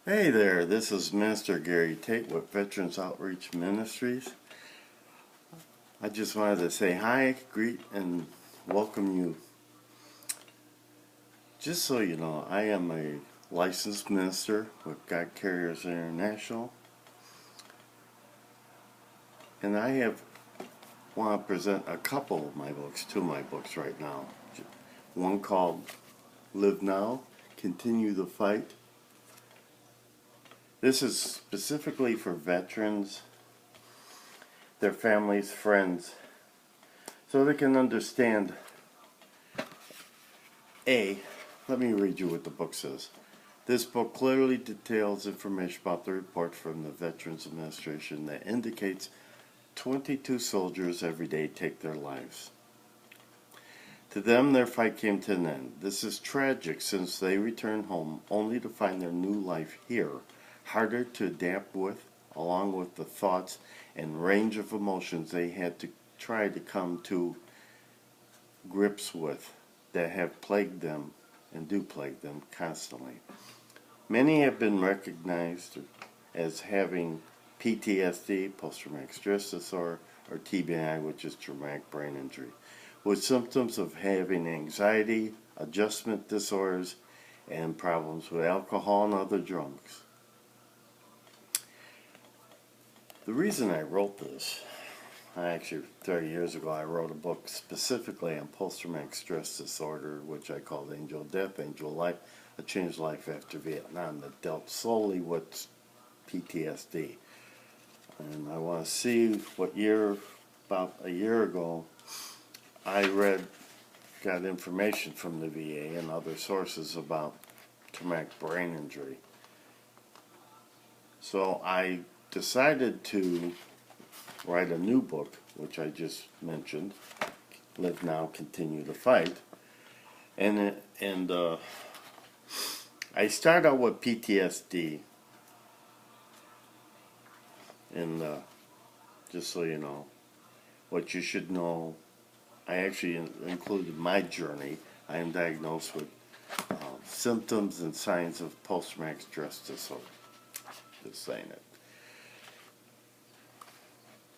Hey there, this is Minister Gary Tate with Veterans Outreach Ministries. I just wanted to say hi, greet, and welcome you. Just so you know, I am a licensed minister with God Carriers International, and I want to present a couple of my books, two of my books right now. One called Live Now, Continue the Fight. This is specifically for veterans, their families, friends, so they can understand. Let me read you what the book says. This book clearly details information about the report from the Veterans Administration that indicates 22 soldiers every day take their lives. To them, their fight came to an end. This is tragic since they return home only to find their new life here harder to adapt with, along with the thoughts and range of emotions they had to try to come to grips with that have plagued them and do plague them constantly. Many have been recognized as having PTSD, post-traumatic stress disorder, or TBI, which is traumatic brain injury, with symptoms of having anxiety, adjustment disorders, and problems with alcohol and other drugs. The reason I wrote this, actually 30 years ago, I wrote a book specifically on post-traumatic stress disorder, which I called Angel Death, Angel Life, A Changed Life After Vietnam, that dealt solely with PTSD. And I want to see what year, about a year ago, I got information from the VA and other sources about traumatic brain injury. So I decided to write a new book, which I just mentioned, Live Now, Continue the Fight. And I start out with PTSD. And just so you know, what you should know, I actually included my journey. I am diagnosed with symptoms and signs of post-traumatic stress disorder. Just saying it.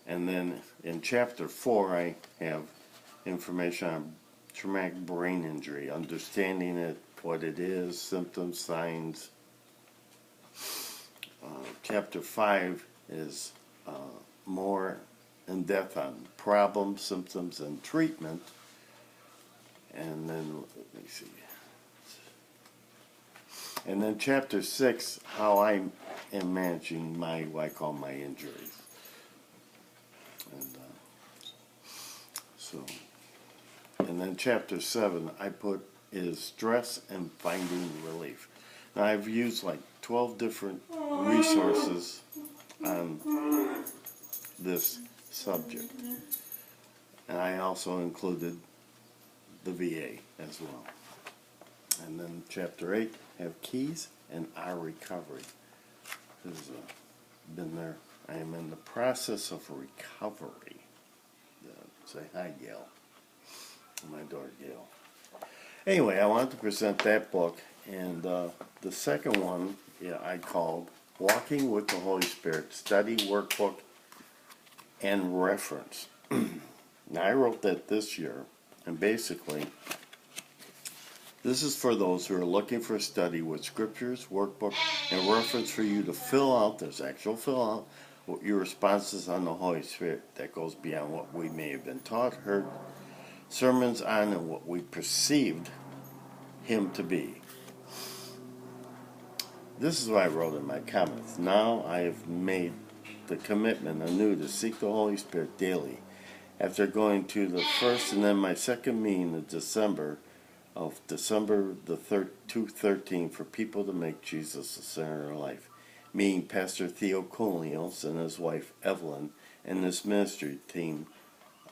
And then in chapter 4, I have information on traumatic brain injury, understanding it, what it is, symptoms, signs. Chapter 5 is more in depth on problems, symptoms, and treatment. And then, let me see. And then chapter 6, how I am managing what I call my injuries. And then chapter 7 I put is stress and finding relief. Now I've used like 12 different resources on this subject, and I also included the VA as well. And then chapter 8 have keys and our recovery. This been there. I am in the process of recovery. Say hi, Gail. My daughter, Gail. Anyway, I wanted to present that book, and the second one, I called Walking with the Holy Spirit, Study, Workbook, and Reference. Now, I wrote that this year, and basically, this is for those who are looking for a study with scriptures, workbook, and reference for you to fill out. There's actual fill out what your responses on the Holy Spirit that goes beyond what we may have been taught, heard sermons on, and what we perceived Him to be. This is what I wrote in my comments. Now I have made the commitment anew to seek the Holy Spirit daily. After going to the first and then my second meeting in December the 2/13 for people to make Jesus the center of their life, meeting Pastor Theo Colios and his wife Evelyn and this ministry team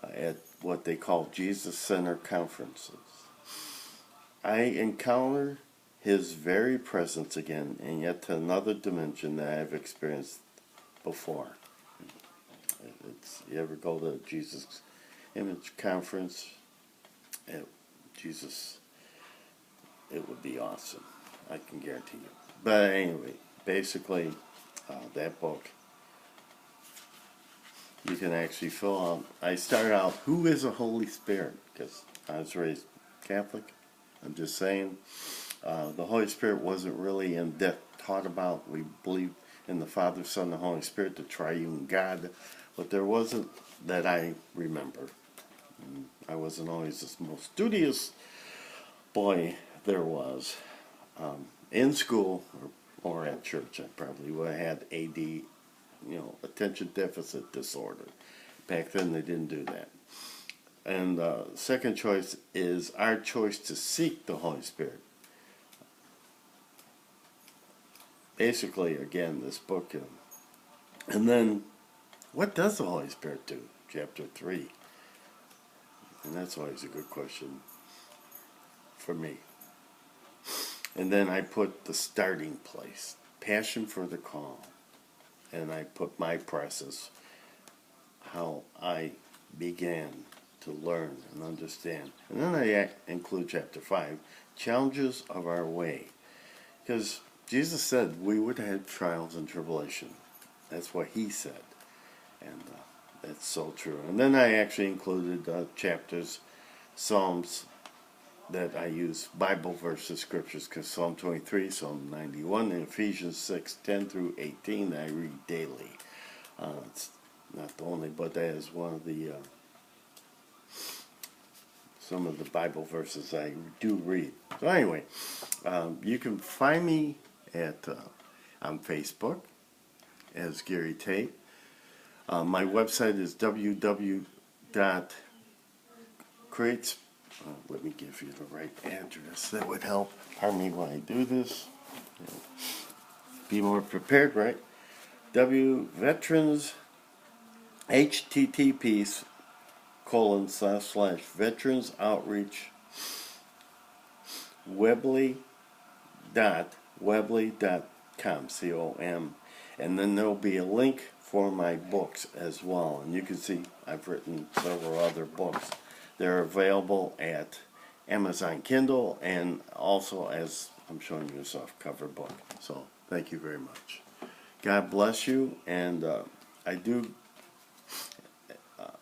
at what they call Jesus Center conferences. I encounter His very presence again, and yet to another dimension that I have experienced before. You ever go to Jesus Image Conference? Jesus, it would be awesome. I can guarantee you. But anyway, basically, that book, you can actually fill out. I start out, who is a Holy Spirit? Because I was raised Catholic. I'm just saying, the Holy Spirit wasn't really in depth taught about. We believe in the Father, Son, and the Holy Spirit, the triune God, but there wasn't that I remember. I wasn't always the most studious boy there was. In school or at church, I probably would have had AD, attention deficit disorder. Back then they didn't do that. And second choice is our choice to seek the Holy Spirit. Basically, again, this book. And then, what does the Holy Spirit do? Chapter 3. And that's always a good question for me. And then I put the starting place, passion for the call. And I put my process, how I began to learn and understand. And then I include chapter 5, challenges of our way. Because Jesus said we would have trials and tribulation. That's what he said. And that's so true. And then I actually included chapters, Psalms, that I use Bible verses, scriptures, because Psalm 23, Psalm 91, and Ephesians 6:10 through 18 I read daily. It's not the only, but that is one of the some of the Bible verses I do read. So anyway, you can find me at on Facebook as Gary Tate. My website is www.creates. Let me give you the right address. That would help. Pardon me while I do this. Be more prepared, right? Veterans http://veterans outreach weebly.com com, and then there'll be a link for my books as well. And you can see I've written several other books. They're available at Amazon Kindle and also as I'm showing you a softcover book. So thank you very much. God bless you. And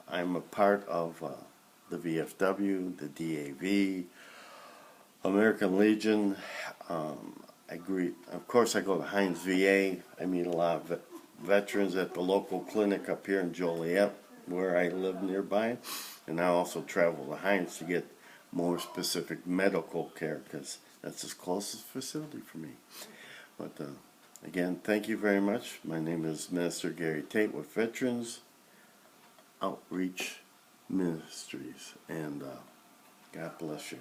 I'm a part of the VFW, the DAV, American Legion. Of course, I go to Hines VA. I meet a lot of veterans at the local clinic up here in Joliet, where I live nearby. And I also travel to Hines to get more specific medical care, because that's the closest facility for me. But again, thank you very much. My name is Minister Gary Tate with Veterans Outreach Ministries. And God bless you.